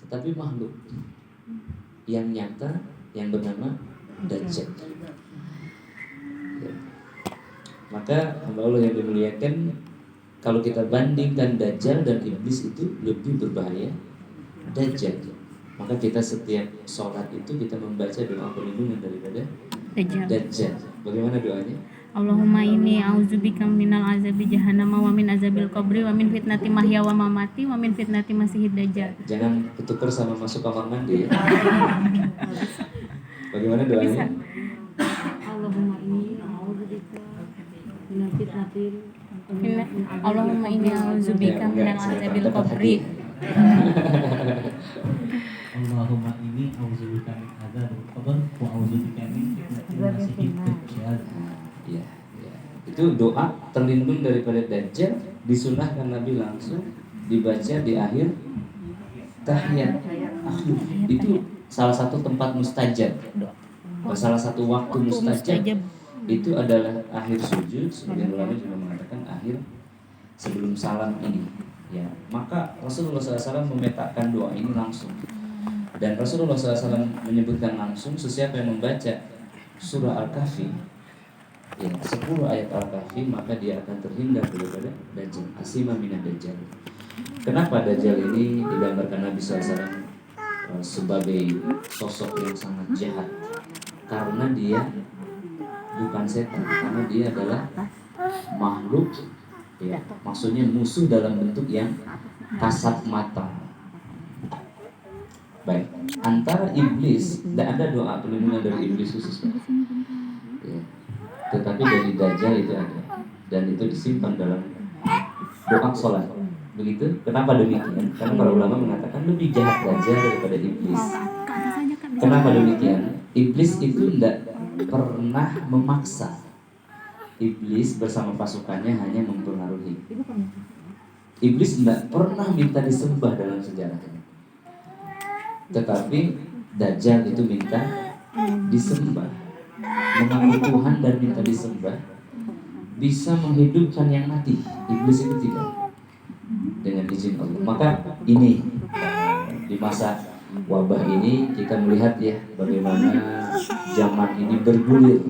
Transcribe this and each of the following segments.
tetapi makhluk yang nyata yang bernama Dajjal. Ya. Maka hamba Allah yang dimuliakan, kalau kita bandingkan Dajjal dan iblis itu lebih berbahaya Dajjal. Maka kita setiap sholat itu kita membaca doa perlindungan daripada Dajjal. Bagaimana doanya? Allahumma inni a'udzubika minal azabi jahannam wa min azabil qabri wa min fitnati mahya wa mamati wa min fitnati masihid dajjal. Jangan ketukar sama masuk kamar mandi ya. Bagaimana doanya? Allahumma inni a'udzubika minal fitnatil Allahumma inni a'udzubika minal azabil qabri. Allahumma inni a'udzubika min adzabil qabr wa a'udzubika min fitnatil masiihid dajjal. Ya, ya. Itu doa terlindung daripada Dajjal, disunahkan Nabi langsung dibaca di akhir tahiyat akhir. Itu salah satu tempat mustajab. Salah satu waktu mustajab itu adalah akhir sujud. Sebagian ulama juga mengatakan akhir sebelum salam ini. Ya, maka Rasulullah SAW memetakan doa ini langsung. Dan Rasulullah SAW menyebutkan langsung sesiapa yang membaca surah Al-Kahfi, ya, 10 ayat Al-Kahfi, maka dia akan terhindar daripada Dajjal, asima minad Dajjal. Kenapa Dajjal ini digambarkan Nabi SAW sebagai sosok yang sangat jahat? Karena dia bukan setan, karena dia adalah makhluk, ya, maksudnya musuh dalam bentuk yang kasat mata. Baik, antara iblis, tidak ada doa perlindungan dari iblis khusus, ya. Tetapi dari Dajjal itu ada, dan itu disimpan dalam doa sholat. Begitu? Kenapa demikian? Karena para ulama mengatakan lebih jahat Dajjal daripada iblis. Kenapa demikian? Iblis itu tidak pernah memaksa. Iblis bersama pasukannya hanya mempengaruhi. Iblis tidak pernah minta disembah dalam sejarahnya. Tetapi Dajjal itu minta disembah, mengaku Tuhan dan minta disembah, bisa menghidupkan yang mati. Iblis itu tidak, dengan izin Allah. Maka ini di masa wabah ini kita melihat ya bagaimana zaman ini bergulir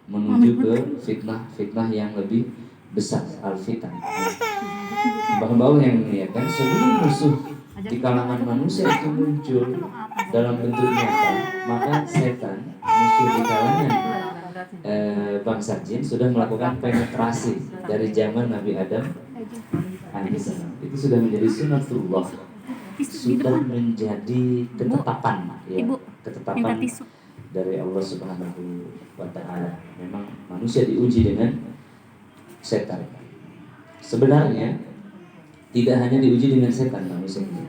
menuju ke fitnah-fitnah yang lebih besar, al-fitan. Bahwa yang memuliakan, sebelum musuh di kalangan manusia itu muncul dalam bentuk nyata, maka setan, musuh di kalangan bangsa jin, sudah melakukan penetrasi dari zaman Nabi Adam alaihissalam. Itu sudah menjadi sunatullah, sudah menjadi ketetapan, ya, ketetapan dari Allah Subhanahu wa Ta'ala. Memang manusia diuji dengan setan. Sebenarnya tidak hanya diuji dengan setan manusia ini.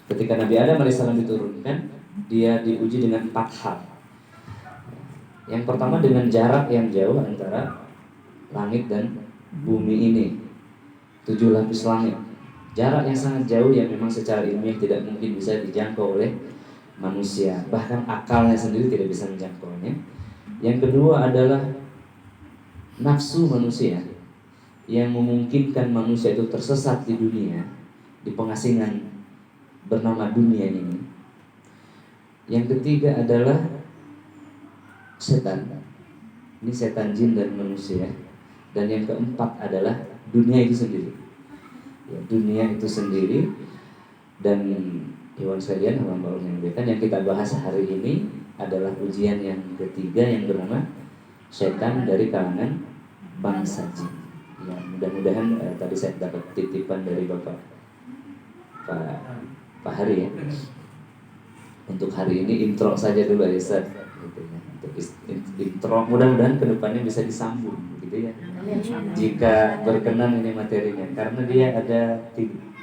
Ketika Nabi Adam alaihissalam diturunkan, dia diuji dengan 4 hal. Yang pertama dengan jarak yang jauh antara langit dan bumi ini, 7 lapis langit. Jarak yang sangat jauh yang memang secara ilmiah tidak mungkin bisa dijangkau oleh manusia. Bahkan akalnya sendiri tidak bisa menjangkaunya. Yang kedua adalah nafsu manusia yang memungkinkan manusia itu tersesat di dunia, di pengasingan bernama dunia ini. Yang ketiga adalah setan. Ini setan jin dan manusia. Dan yang keempat adalah dunia itu sendiri. Ya, dunia itu sendiri. Dan hewan sekalian, hamba Allah yang muliakan, yang kita bahas hari ini adalah ujian yang ketiga yang bernama setan dari kalangan bangsa jin. Ya, mudah-mudahan tadi saya dapat titipan dari Bapak Pak Hari ya. Untuk hari ini intro saja dulu ya Ustaz. Gitu ya. Untuk intro, mudah-mudahan kedepannya bisa disambung gitu ya. Jika berkenan ini materinya, karena dia ada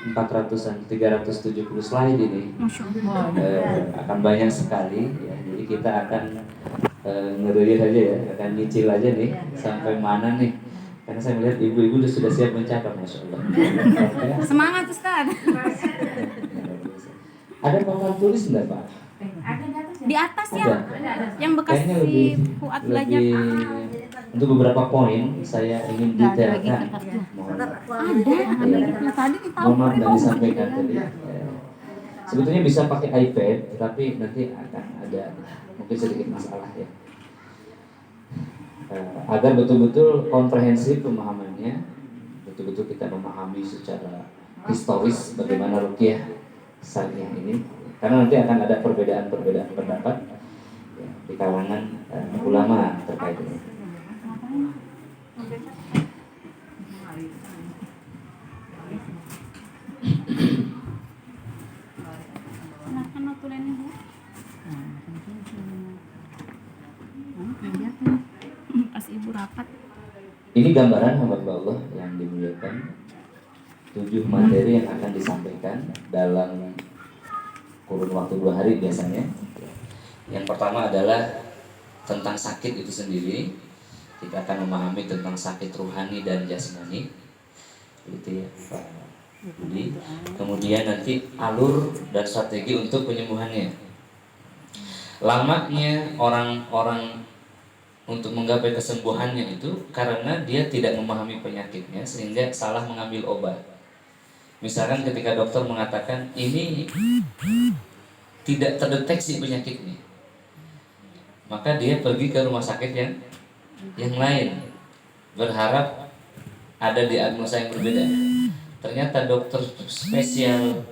400-an, 370 slide ini. Akan banyak sekali ya. Jadi kita akan ngerulir aja ya, akan nyicil aja nih sampai mana nih. Karena saya melihat ibu-ibu sudah siap mencatat, Masya Allah. Semangat Ustaz. Ada papan tulis enggak Pak? Di atas ya, yang bekas Kayaknya si lebih, Fuad belajar. untuk beberapa poin saya ingin detailkan. Ada tadi Mohon maaf tidak disampaikan tadi. Sebetulnya bisa pakai iPad, tapi nanti akan ada mungkin sedikit masalah ya. Agar betul-betul komprehensif pemahamannya, betul-betul kita memahami secara historis bagaimana ruqyah syariah ini, karena nanti akan ada perbedaan-perbedaan pendapat ya, di kalangan ulama terkait ini. Silahkan notulennya Bu. Pas ibu rapat. Ini gambaran hamba Allah yang dimuliakan, 7 materi yang akan disampaikan dalam kurun waktu 2 hari biasanya. Yang pertama adalah tentang sakit itu sendiri. Kita akan memahami tentang sakit ruhani dan jasmani, gitu ya Pak Budi. Kemudian nanti alur dan strategi untuk penyembuhannya. Lamanya orang-orang untuk menggapai kesembuhannya itu karena dia tidak memahami penyakitnya sehingga salah mengambil obat. Misalkan ketika dokter mengatakan ini tidak terdeteksi penyakitnya, maka dia pergi ke rumah sakit yang lain berharap ada diagnosa yang berbeda. Ternyata dokter spesialisasi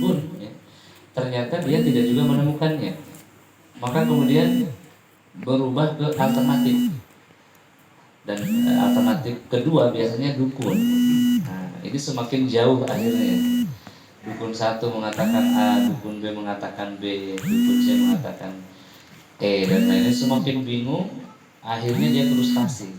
pun ya, ternyata dia tidak juga menemukannya. Maka kemudian berubah ke alternatif, dan alternatif kedua biasanya dukun. Nah, ini semakin jauh akhirnya. Dukun satu mengatakan A, dukun B mengatakan B, dukun C mengatakan E, dan lainnya. Semakin bingung, akhirnya dia frustasi.